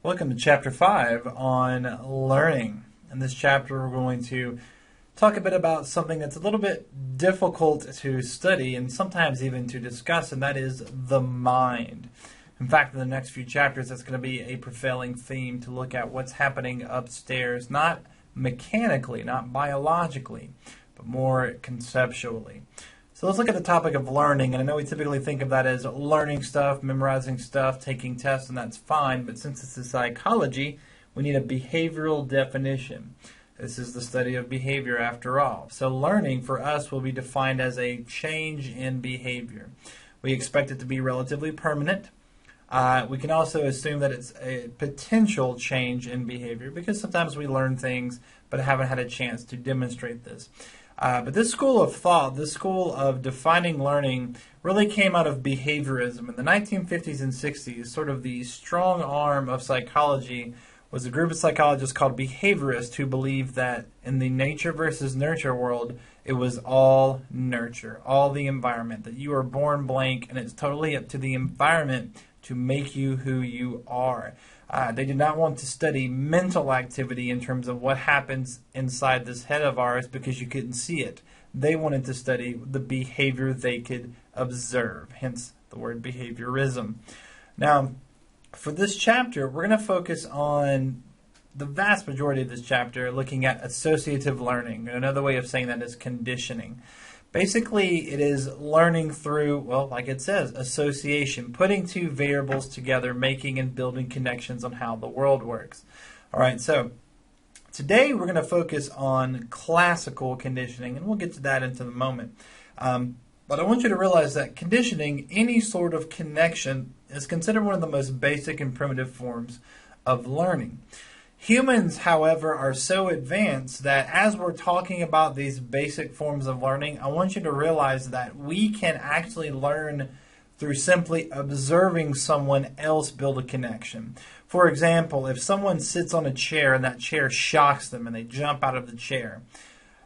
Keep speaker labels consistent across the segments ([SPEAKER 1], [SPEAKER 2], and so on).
[SPEAKER 1] Welcome to Chapter 5 on learning. In this chapter, we're going to talk a bit about something that's a little bit difficult to study and sometimes even to discuss, and that is the mind. In fact, in the next few chapters, that's going to be a prevailing theme to look at what's happening upstairs, not mechanically, not biologically, but more conceptually. So let's look at the topic of learning, and I know we typically think of that as learning stuff, memorizing stuff, taking tests, and that's fine, but since this is psychology, we need a behavioral definition. This is the study of behavior after all. So learning for us will be defined as a change in behavior. We expect it to be relatively permanent. We can also assume that it's a potential change in behavior because sometimes we learn things but haven't had a chance to demonstrate this. But this school of thought, this school of defining learning, really came out of behaviorism. In the 1950s and 60s, sort of the strong arm of psychology was a group of psychologists called behaviorists who believed that in the nature versus nurture world, it was all nurture, all the environment, that you are born blank and it's totally up to the environment to make you who you are. They did not want to study mental activity in terms of what happens inside this head of ours because you couldn't see it. They wanted to study the behavior they could observe, hence the word behaviorism. Now, for this chapter, we're going to focus on the vast majority of this chapter looking at associative learning. And another way of saying that is conditioning. Basically, it is learning through, well, like it says, association, putting two variables together, making and building connections on how the world works. All right, so today we're going to focus on classical conditioning, and we'll get to that in a moment. But I want you to realize that conditioning, any sort of connection, is considered one of the most basic and primitive forms of learning. Humans, however, are so advanced that as we're talking about these basic forms of learning, I want you to realize that we can actually learn through simply observing someone else build a connection. For example, if someone sits on a chair and that chair shocks them and they jump out of the chair,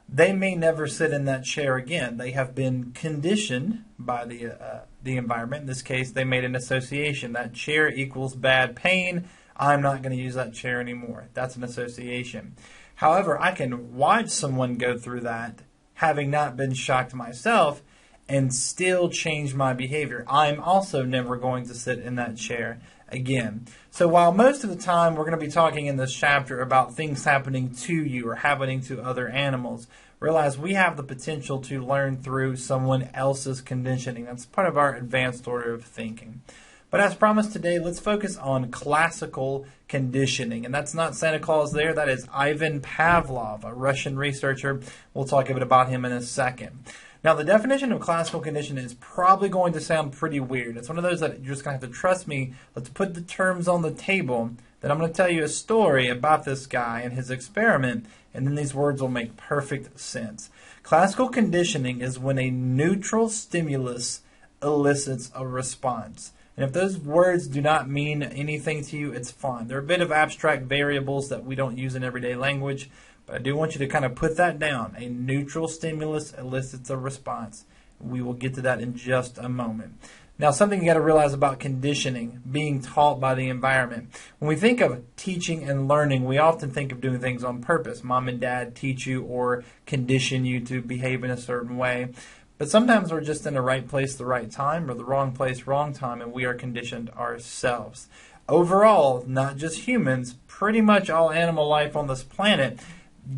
[SPEAKER 1] they may never sit in that chair again. They have been conditioned by the environment. In this case, they made an association. That chair equals bad pain. I'm not going to use that chair anymore. That's an association. However, I can watch someone go through that, having not been shocked myself, and still change my behavior. I'm also never going to sit in that chair again. So while most of the time we're going to be talking in this chapter about things happening to you or happening to other animals, realize we have the potential to learn through someone else's conditioning. That's part of our advanced order of thinking. But as promised today, let's focus on classical conditioning. And that's not Santa Claus there. That is Ivan Pavlov, a Russian researcher. We'll talk a bit about him in a second. Now, the definition of classical conditioning is probably going to sound pretty weird. It's one of those that you're just going to have to trust me. Let's put the terms on the table. Then I'm going to tell you a story about this guy and his experiment, and then these words will make perfect sense. Classical conditioning is when a neutral stimulus elicits a response. And if those words do not mean anything to you, it's fine. They're a bit of abstract variables that we don't use in everyday language, but I do want you to kind of put that down. A neutral stimulus elicits a response. We will get to that in just a moment. Now, something you got to realize about conditioning, being taught by the environment. When we think of teaching and learning, we often think of doing things on purpose. Mom and dad teach you or condition you to behave in a certain way. But sometimes we're just in the right place, the right time, or the wrong place, wrong time, and we are conditioned ourselves. Overall, not just humans, pretty much all animal life on this planet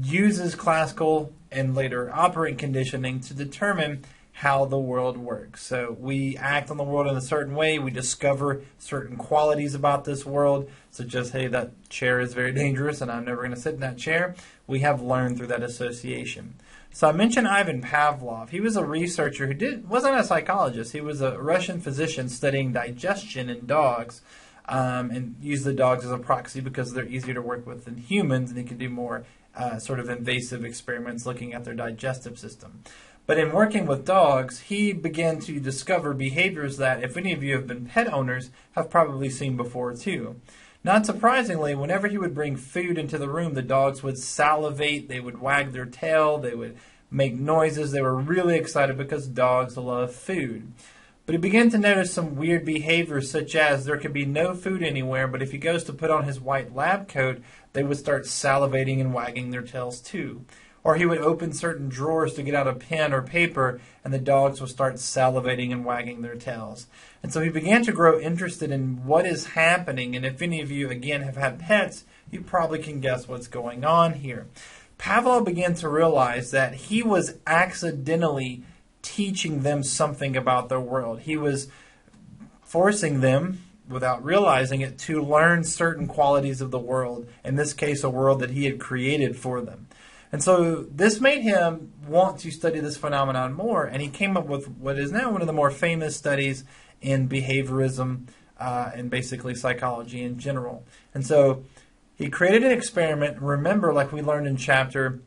[SPEAKER 1] uses classical and later operant conditioning to determine how the world works. So we act on the world in a certain way. We discover certain qualities about this world, such as, hey, that chair is very dangerous and I'm never going to sit in that chair. We have learned through that association. So I mentioned Ivan Pavlov. He was a researcher who wasn't a psychologist. He was a Russian physician studying digestion in dogs and used the dogs as a proxy because they're easier to work with than humans, and he could do more sort of invasive experiments looking at their digestive system. But in working with dogs, he began to discover behaviors that, if any of you have been pet owners, have probably seen before too. Not surprisingly, whenever he would bring food into the room, the dogs would salivate, they would wag their tail, they would make noises. They were really excited because dogs love food. But he began to notice some weird behaviors, such as there could be no food anywhere, but if he goes to put on his white lab coat, they would start salivating and wagging their tails too. Or he would open certain drawers to get out a pen or paper, and the dogs would start salivating and wagging their tails. And so he began to grow interested in what is happening. And if any of you, again, have had pets, you probably can guess what's going on here. Pavlov began to realize that he was accidentally teaching them something about their world. He was forcing them, without realizing it, to learn certain qualities of the world, in this case a world that he had created for them. And so this made him want to study this phenomenon more, and he came up with what is now one of the more famous studies in behaviorism and basically psychology in general. And so he created an experiment. Remember, like we learned in chapter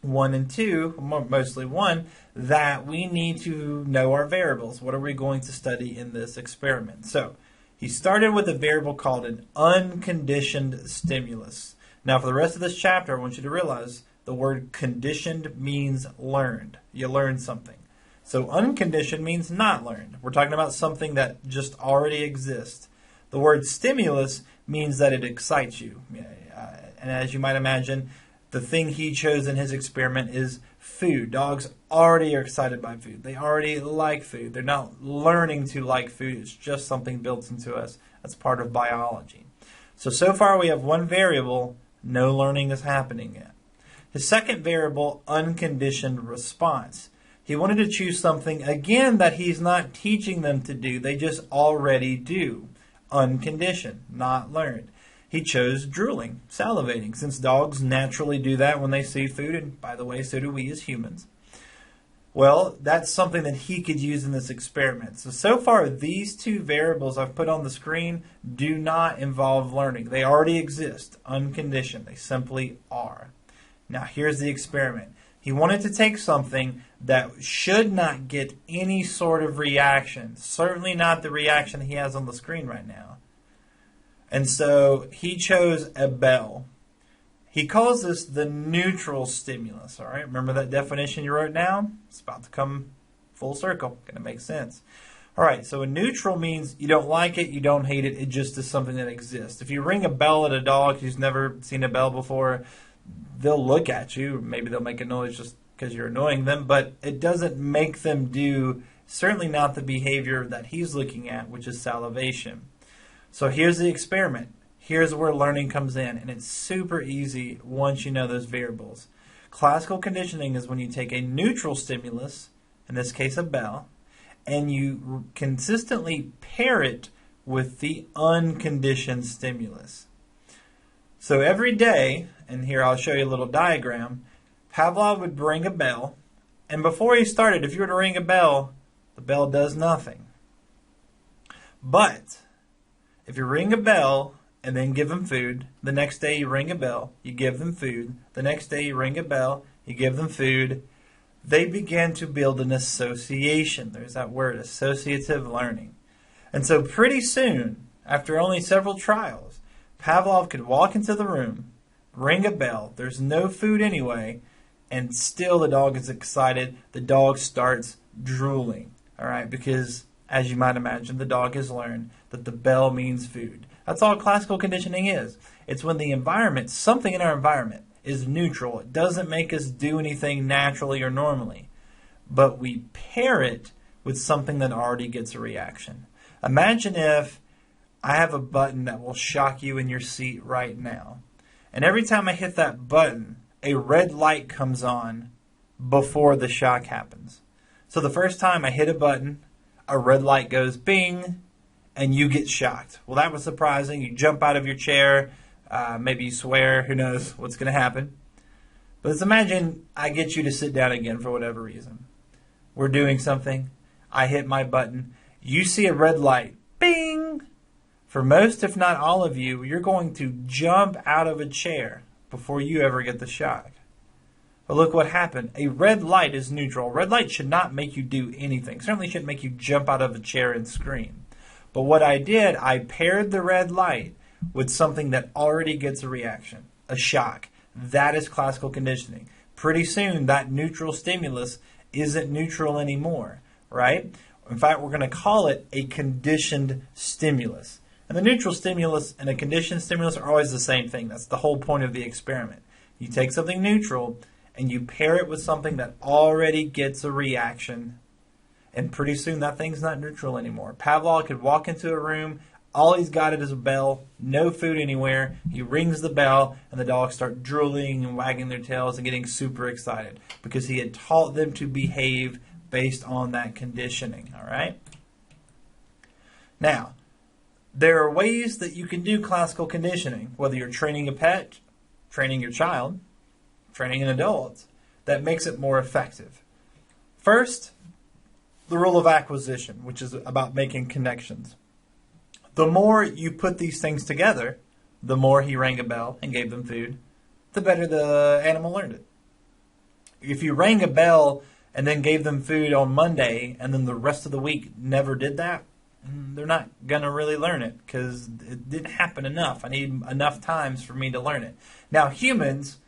[SPEAKER 1] 1 and 2, mostly 1, that we need to know our variables. What are we going to study in this experiment? So he started with a variable called an unconditioned stimulus. Now for the rest of this chapter, I want you to realize the word conditioned means learned. You learn something. So unconditioned means not learned. We're talking about something that just already exists. The word stimulus means that it excites you. And as you might imagine, the thing he chose in his experiment is food. Dogs already are excited by food. They already like food. They're not learning to like food. It's just something built into us. That's part of biology. So far we have one variable. No learning is happening yet. His second variable, unconditioned response. He wanted to choose something, again, that he's not teaching them to do. They just already do. Unconditioned, not learned. He chose drooling, salivating, since dogs naturally do that when they see food, and by the way, so do we as humans. Well, that's something that he could use in this experiment. So far, these two variables I've put on the screen do not involve learning. They already exist, unconditioned. They simply are. Now, here's the experiment. He wanted to take something that should not get any sort of reaction, certainly not the reaction he has on the screen right now. And so he chose a bell. He calls this the neutral stimulus. All right, remember that definition you wrote down? It's about to come full circle. Going to make sense. All right, so a neutral means you don't like it, you don't hate it, it just is something that exists. If you ring a bell at a dog who's never seen a bell before, they'll look at you. Maybe they'll make a noise just because you're annoying them, but it doesn't make them do, certainly not the behavior that he's looking at, which is salivation. So here's the experiment. Here's where learning comes in, and it's super easy once you know those variables. Classical conditioning is when you take a neutral stimulus, in this case a bell, and you consistently pair it with the unconditioned stimulus. So every day, and here I'll show you a little diagram, Pavlov would ring a bell, and before he started, if you were to ring a bell, the bell does nothing. But if you ring a bell and then give them food, the next day you ring a bell, you give them food, the next day you ring a bell, you give them food, they begin to build an association. There's that word, associative learning. And so pretty soon, after only several trials, Pavlov could walk into the room, ring a bell, there's no food anyway, and still the dog is excited. The dog starts drooling, all right, because as you might imagine, the dog has learned that the bell means food. That's all classical conditioning is. It's when the environment, something in our environment, is neutral. It doesn't make us do anything naturally or normally, but we pair it with something that already gets a reaction. Imagine if I have a button that will shock you in your seat right now. And every time I hit that button, a red light comes on before the shock happens. So the first time I hit a button, a red light goes bing, and you get shocked. Well, that was surprising. You jump out of your chair, maybe you swear, who knows what's going to happen. But let's imagine I get you to sit down again for whatever reason. We're doing something, I hit my button, you see a red light, bing! For most, if not all of you, you're going to jump out of a chair before you ever get the shock. But look what happened. A red light is neutral. A red light should not make you do anything. Certainly shouldn't make you jump out of a chair and scream. But what I did, I paired the red light with something that already gets a reaction, a shock. That is classical conditioning. Pretty soon, that neutral stimulus isn't neutral anymore, right? In fact, we're going to call it a conditioned stimulus. And the neutral stimulus and a conditioned stimulus are always the same thing. That's the whole point of the experiment. You take something neutral and you pair it with something that already gets a reaction, and pretty soon that thing's not neutral anymore. Pavlov could walk into a room, all he's got is a bell, no food anywhere. He rings the bell, and the dogs start drooling and wagging their tails and getting super excited because he had taught them to behave based on that conditioning, all right? Now, there are ways that you can do classical conditioning, whether you're training a pet, training your child, training an adult, that makes it more effective. First, the rule of acquisition, which is about making connections. The more you put these things together, the more he rang a bell and gave them food, the better the animal learned it. If you rang a bell and then gave them food on Monday and then the rest of the week never did that, they're not going to really learn it because it didn't happen enough. I need enough times for me to learn it. Now, humans,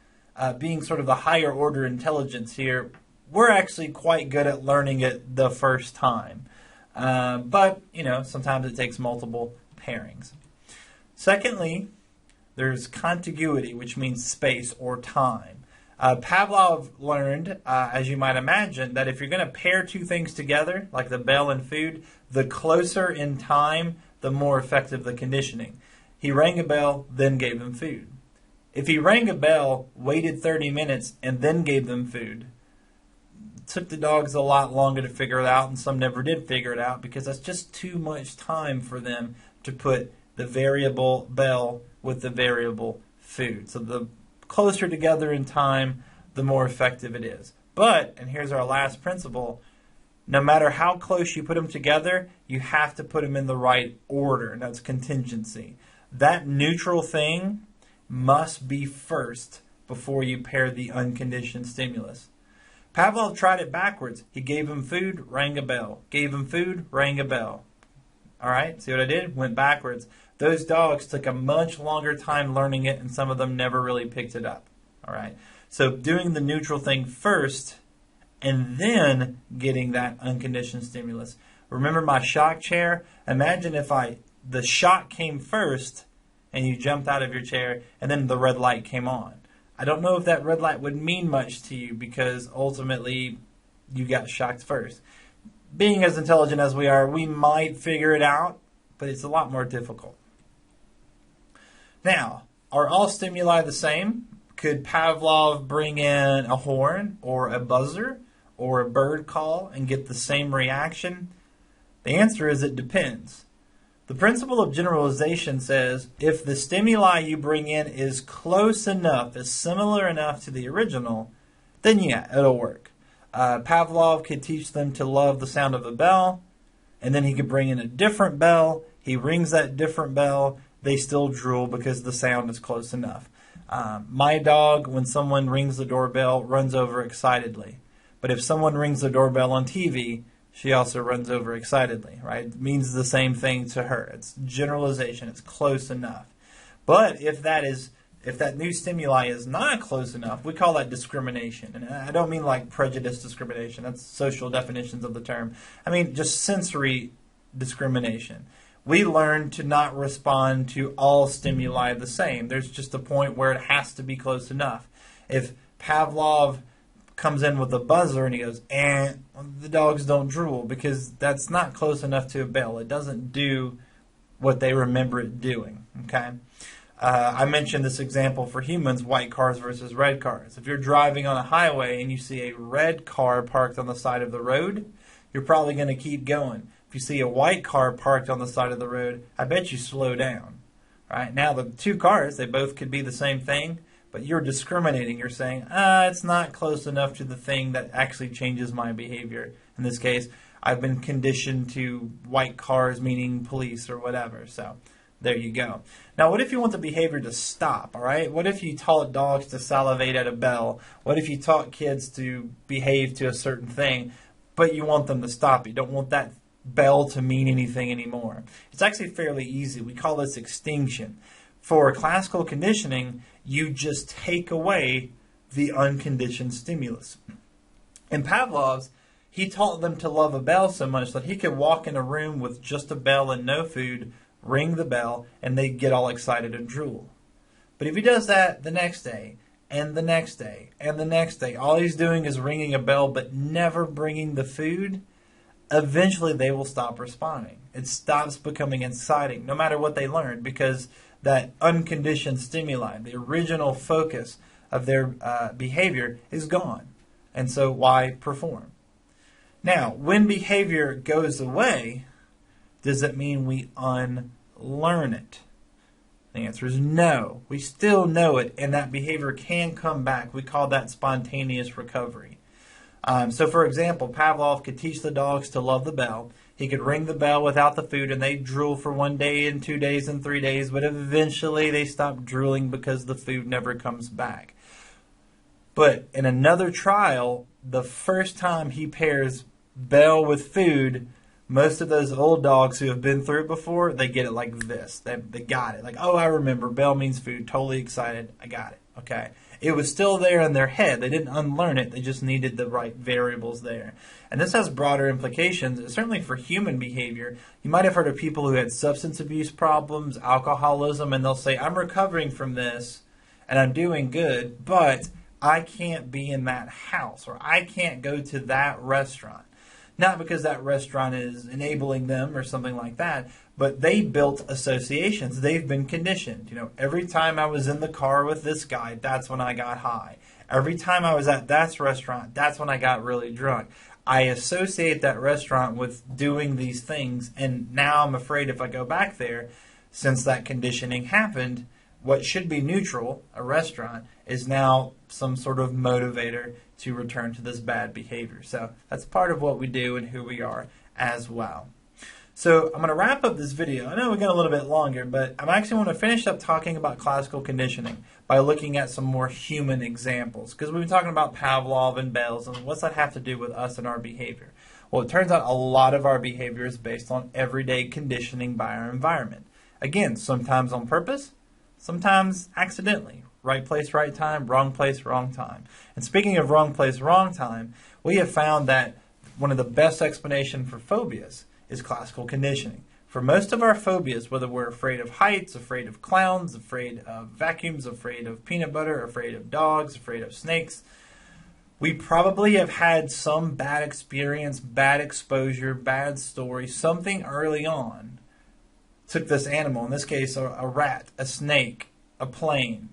[SPEAKER 1] being sort of the higher order intelligence here, we're actually quite good at learning it the first time. But, sometimes it takes multiple pairings. Secondly, there's contiguity, which means space or time. Pavlov learned, as you might imagine, that if you're going to pair two things together, like the bell and food, the closer in time, the more effective the conditioning. He rang a bell, then gave them food. If he rang a bell, waited 30 minutes, and then gave them food, it took the dogs a lot longer to figure it out, and some never did figure it out because that's just too much time for them to put the variable bell with the variable food. So the closer together in time, the more effective it is. But, and here's our last principle, no matter how close you put them together, you have to put them in the right order, and that's contingency. That neutral thing must be first before you pair the unconditioned stimulus. Pavlov tried it backwards. He gave him food, rang a bell. Gave him food, rang a bell. All right, see what I did? Went backwards. Those dogs took a much longer time learning it, and some of them never really picked it up. All right, so doing the neutral thing first and then getting that unconditioned stimulus. Remember my shock chair? Imagine if the shock came first and you jumped out of your chair and then the red light came on. I don't know if that red light would mean much to you because ultimately you got shocked first. Being as intelligent as we are, we might figure it out, but it's a lot more difficult. Now, are all stimuli the same? Could Pavlov bring in a horn or a buzzer or a bird call and get the same reaction? The answer is it depends. The principle of generalization says if the stimuli you bring in is close enough, is similar enough to the original, then yeah, it'll work. Pavlov could teach them to love the sound of a bell, and then he could bring in a different bell. He rings that different bell. They still drool because the sound is close enough. My dog, when someone rings the doorbell, runs over excitedly. But if someone rings the doorbell on TV, she also runs over excitedly, right? It means the same thing to her. It's generalization. It's close enough. But if that new stimuli is not close enough, we call that discrimination. And I don't mean like prejudice discrimination. That's social definitions of the term. I mean just sensory discrimination. We learn to not respond to all stimuli the same. There's just a point where it has to be close enough. If Pavlov comes in with a buzzer and he goes, the dogs don't drool because that's not close enough to a bell. It doesn't do what they remember it doing, okay? I mentioned this example for humans, white cars versus red cars. If you're driving on a highway and you see a red car parked on the side of the road, you're probably going to keep going. If you see a white car parked on the side of the road, I bet you slow down. Right? Now, the two cars, they both could be the same thing, but you're discriminating. You're saying, it's not close enough to the thing that actually changes my behavior. In this case, I've been conditioned to white cars, meaning police or whatever. So there you go. Now, what if you want the behavior to stop, all right? What if you taught dogs to salivate at a bell? What if you taught kids to behave to a certain thing, but you want them to stop? You don't want that bell to mean anything anymore. It's actually fairly easy. We call this extinction. For classical conditioning, you just take away the unconditioned stimulus. In Pavlov's, he taught them to love a bell so much that he could walk in a room with just a bell and no food, ring the bell, and they'd get all excited and drool. But if he does that the next day, and the next day, and the next day, all he's doing is ringing a bell but never bringing the food, eventually they will stop responding. It stops becoming exciting, no matter what they learned, because that unconditioned stimuli, the original focus of their behavior, is gone. And so why perform? Now, when behavior goes away, does it mean we unlearn it? The answer is no. We still know it, and that behavior can come back. We call that spontaneous recovery. So, for example, Pavlov could teach the dogs to love the bell. He could ring the bell without the food, and they'd drool for 1 day and 2 days and 3 days, but eventually they stop drooling because the food never comes back. But in another trial, the first time he pairs bell with food, most of those old dogs who have been through it before, they get it like this. They got it. Like, oh, I remember. Bell means food. Totally excited. I got it. Okay. It was still there in their head. They didn't unlearn it. They just needed the right variables there. And this has broader implications, certainly for human behavior. You might have heard of people who had substance abuse problems, alcoholism, and they'll say, I'm recovering from this, and I'm doing good, but I can't be in that house, or I can't go to that restaurant. Not because that restaurant is enabling them or something like that, but they built associations. They've been conditioned. You know, every time I was in the car with this guy, that's when I got high. Every time I was at that restaurant, that's when I got really drunk. I associate that restaurant with doing these things, and now I'm afraid if I go back there, since that conditioning happened, what should be neutral, a restaurant, is now some sort of motivator to return to this bad behavior. So that's part of what we do and who we are as well. So I'm going to wrap up this video. I know we got a little bit longer, but I actually want to finish up talking about classical conditioning by looking at some more human examples, because we've been talking about Pavlov and bells, and what's that have to do with us and our behavior? Well, it turns out a lot of our behavior is based on everyday conditioning by our environment. Again, sometimes on purpose, sometimes accidentally. Right place, right time, wrong place, wrong time. And speaking of wrong place, wrong time, we have found that one of the best explanations for phobias is classical conditioning. For most of our phobias, whether we're afraid of heights, afraid of clowns, afraid of vacuums, afraid of peanut butter, afraid of dogs, afraid of snakes, we probably have had some bad experience, bad exposure, bad story, something early on took this animal, in this case a rat, a snake, a plane,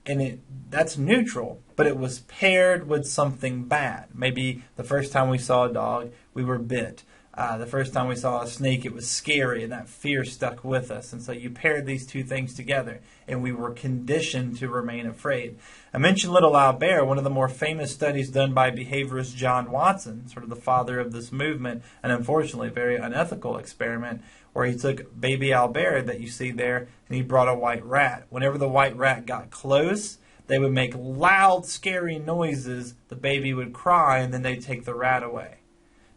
[SPEAKER 1] and that's neutral, but it was paired with something bad. Maybe the first time we saw a dog, we were bit. The first time we saw a snake, it was scary, and that fear stuck with us. And so you paired these two things together, and we were conditioned to remain afraid. I mentioned Little Albert, one of the more famous studies done by behaviorist John Watson, sort of the father of this movement, and unfortunately very unethical experiment, where he took baby Albert that you see there, and he brought a white rat. Whenever the white rat got close, they would make loud, scary noises. The baby would cry, and then they'd take the rat away.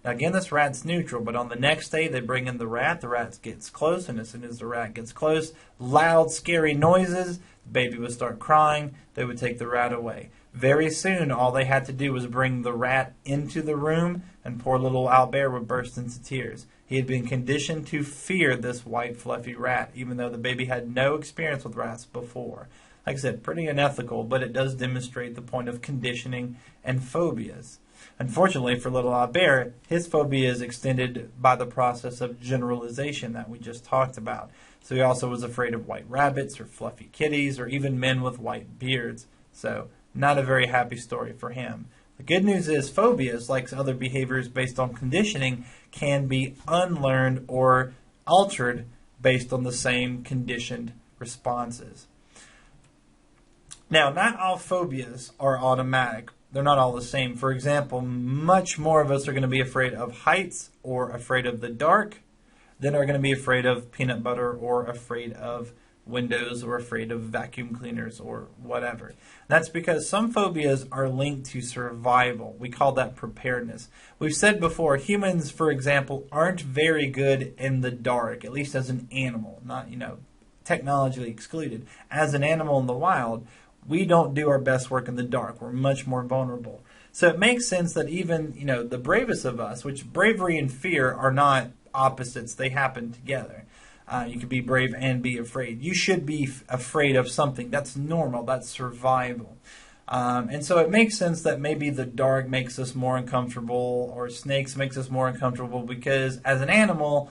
[SPEAKER 1] Now, again, this rat's neutral, but on the next day, they bring in the rat gets close, and as soon as the rat gets close, loud, scary noises, the baby would start crying, they would take the rat away. Very soon, all they had to do was bring the rat into the room, and poor little Albert would burst into tears. He had been conditioned to fear this white, fluffy rat, even though the baby had no experience with rats before. Like I said, pretty unethical, but it does demonstrate the point of conditioning and phobias. Unfortunately for little Albert, his phobia is extended by the process of generalization that we just talked about. So he also was afraid of white rabbits or fluffy kitties or even men with white beards. So not a very happy story for him. The good news is phobias, like other behaviors based on conditioning, can be unlearned or altered based on the same conditioned responses. Now, not all phobias are automatic. They're not all the same. For example, much more of us are going to be afraid of heights or afraid of the dark than are going to be afraid of peanut butter or afraid of windows or afraid of vacuum cleaners or whatever. That's because some phobias are linked to survival. We call that preparedness. We've said before, humans, for example, aren't very good in the dark, at least as an animal, not, technologically excluded. As an animal in the wild, we don't do our best work in the dark. We're much more vulnerable. So it makes sense that even, the bravest of us, which bravery and fear are not opposites, they happen together. You could be brave and be afraid. You should be afraid of something. That's normal. That's survival. And so it makes sense that maybe the dark makes us more uncomfortable, or snakes makes us more uncomfortable, because as an animal,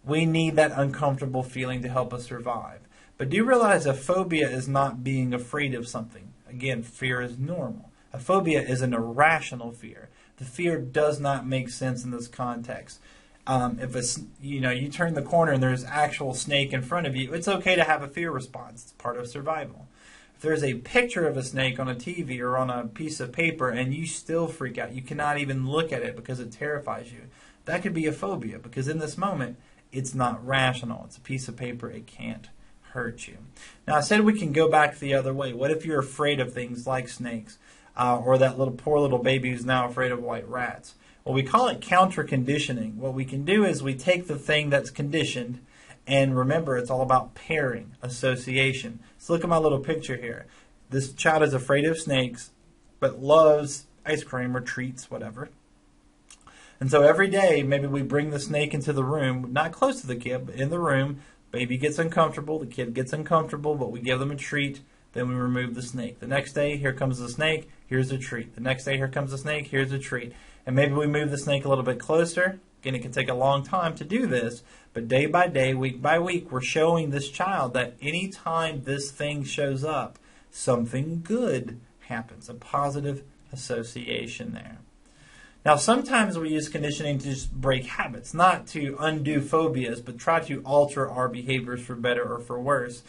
[SPEAKER 1] we need that uncomfortable feeling to help us survive. But do you realize a phobia is not being afraid of something? Again, fear is normal. A phobia is an irrational fear. The fear does not make sense in this context. If you turn the corner and there's actual snake in front of you, it's okay to have a fear response. It's part of survival. If there's a picture of a snake on a TV or on a piece of paper and you still freak out, you cannot even look at it because it terrifies you, that could be a phobia, because in this moment, it's not rational. It's a piece of paper. It can't hurt you. Now, I said we can go back the other way. What if you're afraid of things like snakes, or that poor little baby who's now afraid of white rats? Well, we call it counter-conditioning. What we can do is we take the thing that's conditioned, and remember, it's all about pairing, association. So look at my little picture here. This child is afraid of snakes, but loves ice cream or treats, whatever. And so every day, maybe we bring the snake into the room, not close to the kid, but in the room. Baby gets uncomfortable, the kid gets uncomfortable, but we give them a treat, then we remove the snake. The next day, here comes the snake, here's a treat. The next day, here comes the snake, here's a treat. And maybe we move the snake a little bit closer. Again, it can take a long time to do this, but day by day, week by week, we're showing this child that anytime this thing shows up, something good happens, a positive association there. Now, sometimes we use conditioning to just break habits, not to undo phobias, but try to alter our behaviors for better or for worse.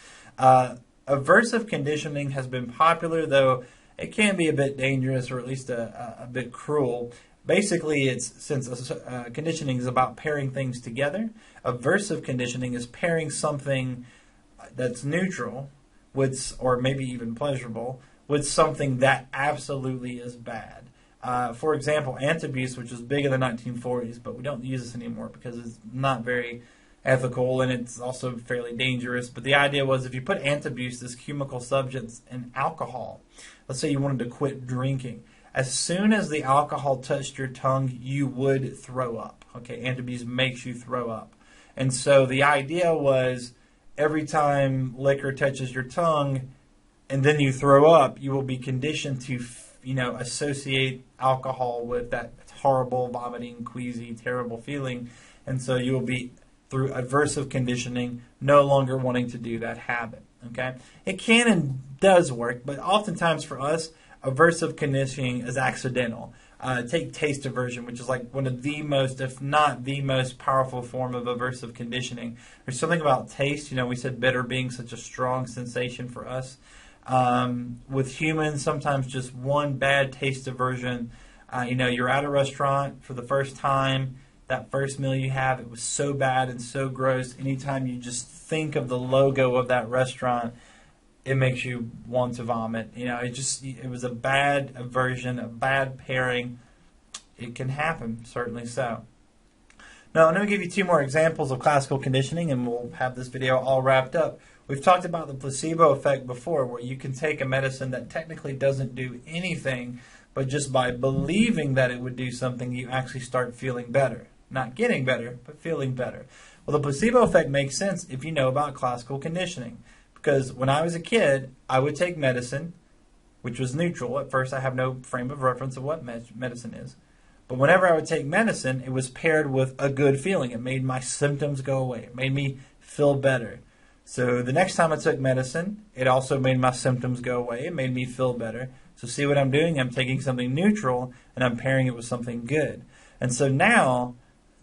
[SPEAKER 1] Aversive conditioning has been popular, though it can be a bit dangerous, or at least a bit cruel. Basically, since conditioning is about pairing things together, aversive conditioning is pairing something that's neutral or maybe even pleasurable with something that absolutely is bad. For example, anti-abuse, which was big in the 1940s, but we don't use this anymore because it's not very ethical and it's also fairly dangerous. But the idea was, if you put anti-abuse, this chemical substance, in alcohol, let's say you wanted to quit drinking, as soon as the alcohol touched your tongue, you would throw up. Okay, anti-abuse makes you throw up. And so the idea was, every time liquor touches your tongue and then you throw up, you will be conditioned to associate alcohol with that horrible, vomiting, queasy, terrible feeling. And so you will be, through aversive conditioning, no longer wanting to do that habit. Okay? It can and does work, but oftentimes for us, aversive conditioning is accidental. Take taste aversion, which is like one of the most, if not the most powerful form of aversive conditioning. There's something about taste. We said bitter being such a strong sensation for us. With humans, sometimes just one bad taste aversion. You're at a restaurant for the first time. That first meal you have, it was so bad and so gross. Anytime you just think of the logo of that restaurant, it makes you want to vomit. It was a bad aversion, a bad pairing. It can happen, certainly so. Now, I'm going to give you two more examples of classical conditioning, and we'll have this video all wrapped up. We've talked about the placebo effect before, where you can take a medicine that technically doesn't do anything, but just by believing that it would do something, you actually start feeling better. Not getting better, but feeling better. Well, the placebo effect makes sense if you know about classical conditioning. Because when I was a kid, I would take medicine, which was neutral. At first, I have no frame of reference of what medicine is. But whenever I would take medicine, it was paired with a good feeling. It made my symptoms go away. It made me feel better. So the next time I took medicine, it also made my symptoms go away. It made me feel better. So see what I'm doing? I'm taking something neutral and I'm pairing it with something good. And so now,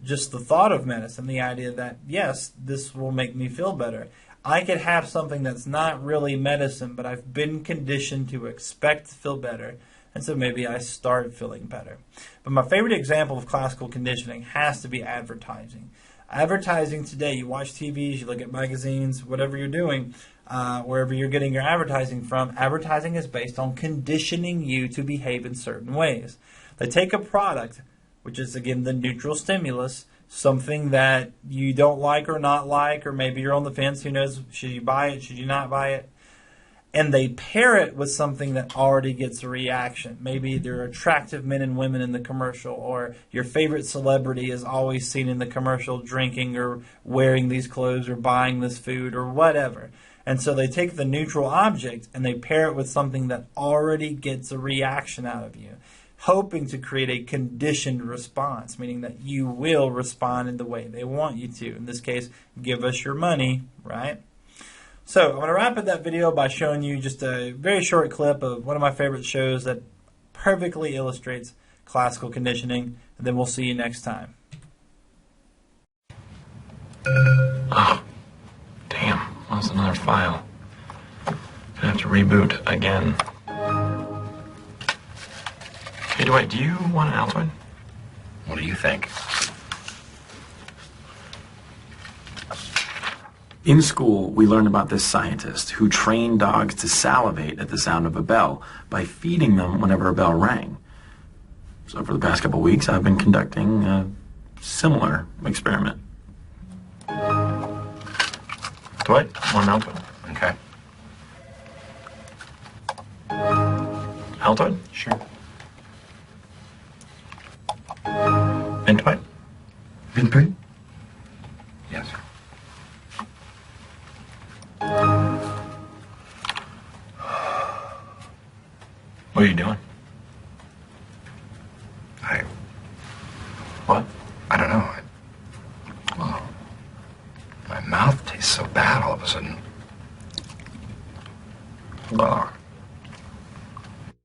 [SPEAKER 1] just the thought of medicine, the idea that, yes, this will make me feel better. I could have something that's not really medicine, but I've been conditioned to expect to feel better, and so maybe I start feeling better. But my favorite example of classical conditioning has to be advertising. Advertising today, you watch TVs, you look at magazines, whatever you're doing, wherever you're getting your advertising from, advertising is based on conditioning you to behave in certain ways. They take a product, which is, again, the neutral stimulus, something that you don't like or not like, or maybe you're on the fence, who knows, should you buy it, should you not buy it? and they pair it with something that already gets a reaction. Maybe there are attractive men and women in the commercial, or your favorite celebrity is always seen in the commercial drinking or wearing these clothes or buying this food or whatever. And so they take the neutral object and they pair it with something that already gets a reaction out of you, hoping to create a conditioned response, meaning that you will respond in the way they want you to. In this case, give us your money, right? So I'm going to wrap up that video by showing you just a very short clip of one of my favorite shows that perfectly illustrates classical conditioning, and then we'll see you next time.
[SPEAKER 2] Oh, damn, lost another file. Gonna have to reboot again. Hey, Dwight, do you want an Altoid?
[SPEAKER 3] What do you think?
[SPEAKER 4] In school, we learned about this scientist who trained dogs to salivate at the sound of a bell by feeding them whenever a bell rang. So for the past couple of weeks, I've been conducting a similar experiment.
[SPEAKER 2] Dwight, want an Altoid?
[SPEAKER 3] Okay.
[SPEAKER 2] Altoid?
[SPEAKER 3] Sure.
[SPEAKER 2] And Dwight?
[SPEAKER 3] Vinput? Yes.
[SPEAKER 2] What are you doing? What?
[SPEAKER 3] I don't know. Well, my mouth tastes so bad all of a sudden.
[SPEAKER 2] Well,